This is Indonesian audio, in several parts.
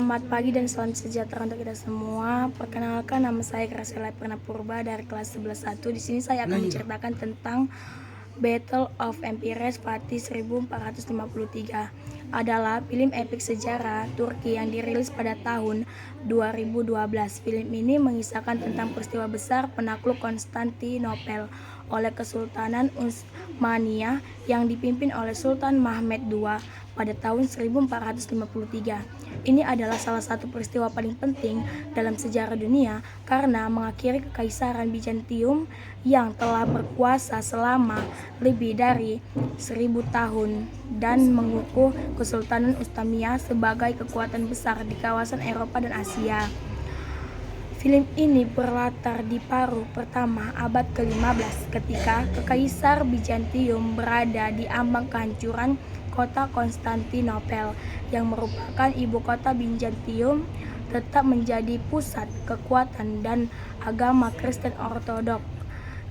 Selamat pagi dan salam sejahtera untuk kita semua. Perkenalkan, nama saya Graciela Purba dari kelas 11-1. Di sini saya akan menceritakan tentang Battle of Empires Fatih 1453. Adalah film epik sejarah Turki yang dirilis pada tahun 2012. Film ini mengisahkan tentang peristiwa besar penakluk Konstantinopel oleh Kesultanan Utsmaniyah yang dipimpin oleh Sultan Mehmed II pada tahun 1453. Ini adalah salah satu peristiwa paling penting dalam sejarah dunia karena mengakhiri Kekaisaran Bizantium yang telah berkuasa selama lebih dari 1000 tahun dan mengukuh Kesultanan Utsmaniyah sebagai kekuatan besar di kawasan Eropa dan Asia. Film ini berlatar di paruh pertama abad ke-15 ketika Kekaisar Bizantium berada di ambang kehancuran. Kota Konstantinopel yang merupakan ibu kota Bizantium tetap menjadi pusat kekuatan dan agama Kristen Ortodoks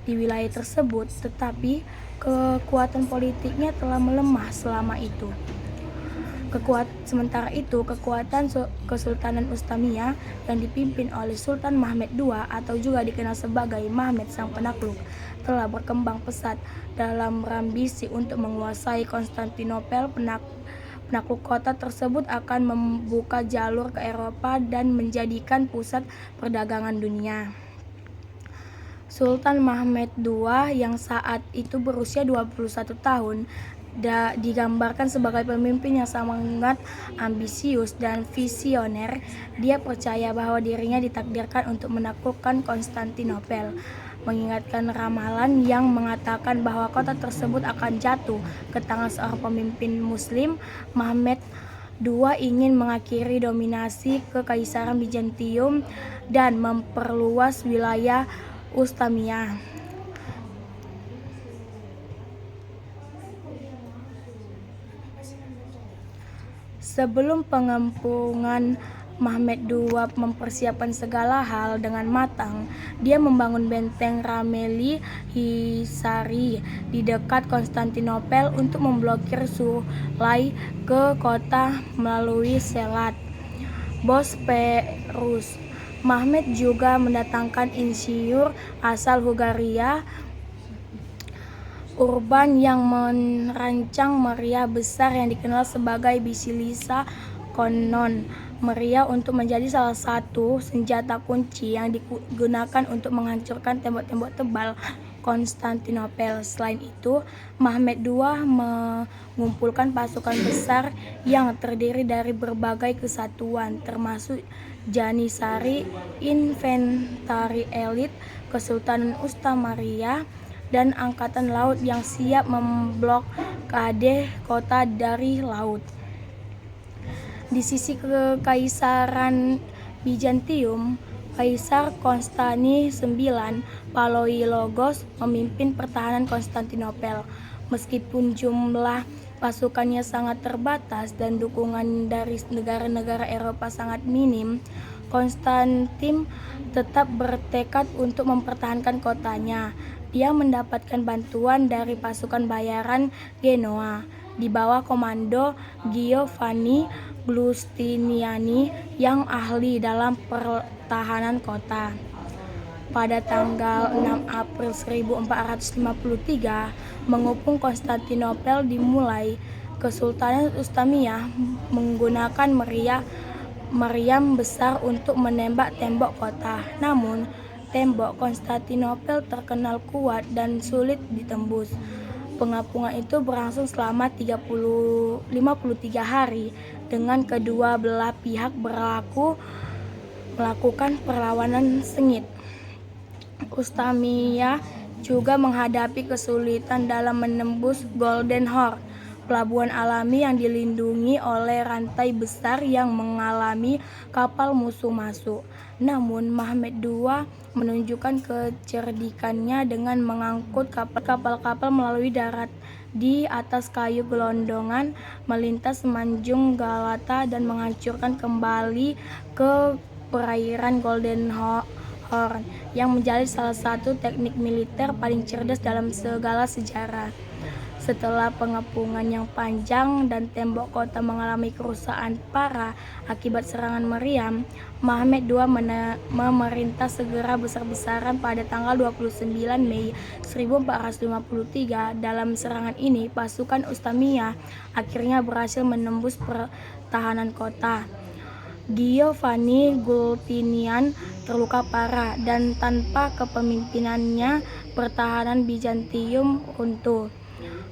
di wilayah tersebut, tetapi kekuatan politiknya telah melemah selama itu. Sementara itu, kekuatan Kesultanan Utsmaniyah yang dipimpin oleh Sultan Mehmed II atau juga dikenal sebagai Mehmed Sang Penakluk telah berkembang pesat dalam ambisi untuk menguasai Konstantinopel. Penakluk kota tersebut akan membuka jalur ke Eropa dan menjadikan pusat perdagangan dunia. Sultan Mehmed II yang saat itu berusia 21 tahun digambarkan sebagai pemimpin yang sangat ambisius dan visioner. Dia percaya bahwa dirinya ditakdirkan untuk menaklukkan Konstantinopel, mengingatkan ramalan yang mengatakan bahwa kota tersebut akan jatuh ke tangan seorang pemimpin muslim. Mehmed II ingin mengakhiri dominasi Kekaisaran Bizantium dan memperluas wilayah Utsmaniyah. Sebelum pengepungan, Mehmed II mempersiapkan segala hal dengan matang. Dia membangun benteng Rameli Hisari di dekat Konstantinopel untuk memblokir suplai ke kota melalui Selat Bosporus. Mehmed juga mendatangkan insinyur asal Hungaria, Urban, yang merancang meriam besar yang dikenal sebagai Basilika Konon. Meriam untuk menjadi salah satu senjata kunci yang digunakan untuk menghancurkan tembok-tembok tebal Konstantinopel. Selain itu, Mehmed II mengumpulkan pasukan besar yang terdiri dari berbagai kesatuan, termasuk Janissary, Infanteri Elit, Kesultanan Utsmaniyah, dan angkatan laut yang siap memblokade kota dari laut. Di sisi Kekaisaran Bizantium, Kaisar Konstantini IX Palaiologos memimpin pertahanan Konstantinopel. Meskipun jumlah pasukannya sangat terbatas dan dukungan dari negara-negara Eropa sangat minim, Konstantin tetap bertekad untuk mempertahankan kotanya. Dia mendapatkan bantuan dari pasukan bayaran Genoa di bawah komando Giovanni Giustiniani yang ahli dalam pertahanan kota. Pada tanggal 6 April 1453, mengepung Konstantinopel dimulai. Kesultanan Utsmaniyah menggunakan meriam besar untuk menembak tembok kota. Namun, tembok Konstantinopel terkenal kuat dan sulit ditembus. Pengepungan itu berlangsung selama 53 hari dengan kedua belah pihak melakukan perlawanan sengit. Utsmaniyah juga menghadapi kesulitan dalam menembus Golden Horn, pelabuhan alami yang dilindungi oleh rantai besar yang mengalami kapal musuh masuk. Namun, Mehmed II menunjukkan kecerdikannya dengan mengangkut kapal-kapal melalui darat di atas kayu gelondongan, melintas semenanjung Galata dan menghancurkan kembali ke perairan Golden Horn, yang menjadi salah satu teknik militer paling cerdas dalam segala sejarah. Setelah pengepungan yang panjang dan tembok kota mengalami kerusakan parah akibat serangan meriam, Mehmed II memerintah segera besar-besaran pada tanggal 29 Mei 1453. Dalam serangan ini, pasukan Ustamiyah akhirnya berhasil menembus pertahanan kota. Giovanni Gultinian terluka parah dan tanpa kepemimpinannya pertahanan Bizantium runtuh.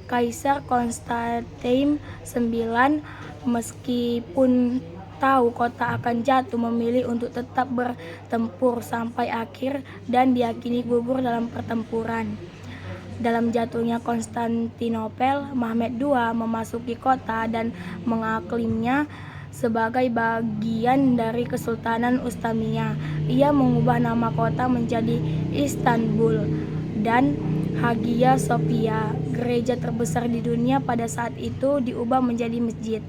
Kaisar Konstantin IX meskipun tahu kota akan jatuh memilih untuk tetap bertempur sampai akhir dan diyakini gugur dalam pertempuran. Dalam jatuhnya Konstantinopel, Mehmed II memasuki kota dan mengaklimnya sebagai bagian dari Kesultanan Ustamiyah. Ia mengubah nama kota menjadi Istanbul dan Hagia Sophia. Gereja terbesar di dunia pada saat itu diubah menjadi masjid.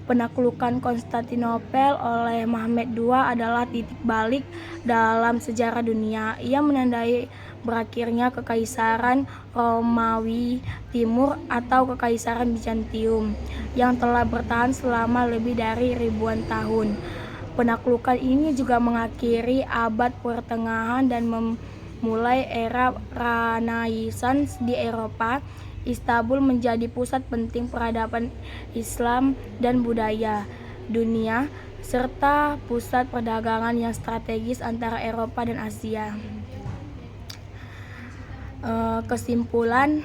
Penaklukan Konstantinopel oleh Mehmed II adalah titik balik dalam sejarah dunia. Ia menandai berakhirnya Kekaisaran Romawi Timur atau Kekaisaran Bizantium yang telah bertahan selama lebih dari ribuan tahun. Penaklukan ini juga mengakhiri abad pertengahan dan memulai era Renaissance di Eropa. Istanbul menjadi pusat penting peradaban Islam dan budaya dunia, serta pusat perdagangan yang strategis antara Eropa dan Asia. Kesimpulan,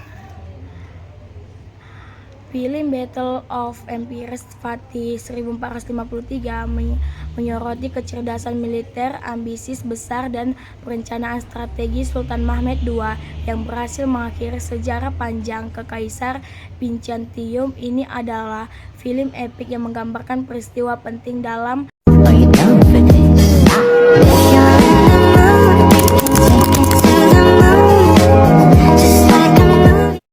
film Battle of Empires Fatih 1453 menyoroti kecerdasan militer, ambisi besar, dan perencanaan strategi Sultan Mehmed II yang berhasil mengakhiri sejarah panjang Kekaisar Bizantium. Ini adalah film epik yang menggambarkan peristiwa penting dalam